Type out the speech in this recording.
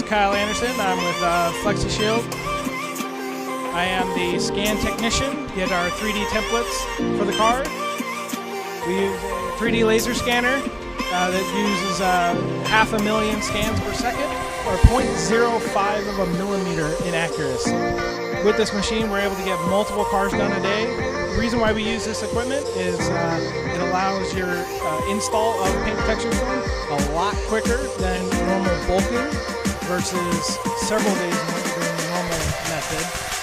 Kyle Anderson. I'm with FlexiShield. I am the scan technician. Get our 3D templates for the car. We use a 3D laser scanner that uses 500,000 scans per second, or 0.05 of a millimeter in accuracy. With this machine, we're able to get multiple cars done a day. The reason why we use this equipment is it allows your install of paint protection film a lot quicker than normal bulking versus several days more than the normal method.